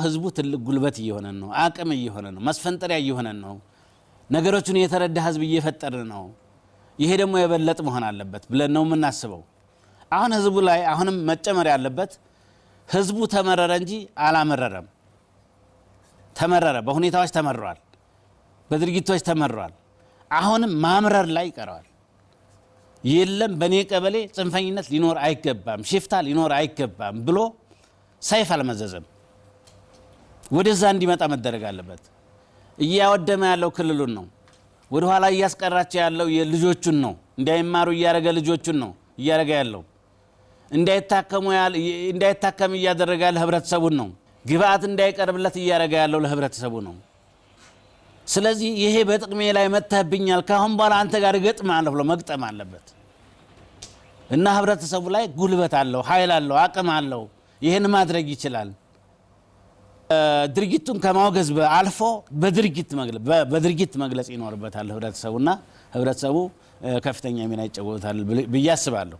ህዝቡ ትልቅ ጉልበት እየሆነ ነው አቅም እየሆነ ነው መስፈንጠሪያ እየሆነ ነው ነገሮችን የተረዳ ህዝብ እየፈጠርን ነው ይሄ ደግሞ የበለጥ መሆን አለበት ብለን ነው የምናስበው አሁን ህዝቡ ላይ አሁንም መጨመር ያለበት ህዝቡ ተመረረ እንጂ አላመረረም ተመረረ በሁኔታዎች ተመረዋል በድርጊቶች ተመረዋል አሁንም ማምረር ላይ ይቀራል የለም በኔ ቀበሌ ጽንፈኝነት ሊኖር አይገባም ሽፍታ ሊኖር አይገባም ብሎ ሰይፍ አልመዘዘም ወደዛ እንዲመጣ መደረግ አለበት እያወደመ ያለው ክልሉን ነው ወደ ኋላ እያስቀራቸው ያለው የልጆቹን ነው እንዳይማሩ እያረገ ልጆቹን ነው እያረገ ያለው እንዳይታከም እያደረገ ያለው ህብረተሰቡን ነው ግብአት እንዳይቀርብለት እያረገ ያለው ለህብረተሰቡ ነው ስለዚህ ይሄ በጥቅሜ ላይ መተህብኛል ካሁን በኋላ አንተ ጋር ገጥማለሁ ብሎ መግጠም አለበት እና ህብረተሰቡ ላይ ጉልበት አለው ኃይል አለው አቅም አለው ይሄን ማድረግ ይችላል ድርጊቱን ከማውገዝ አልፎ በድርጊት መግለጽ ይኖርበታል ህብረተሰቡና ህብረተሰቡ ከፍተኛ ሚና ይጫወታል ብዬ አስባለሁ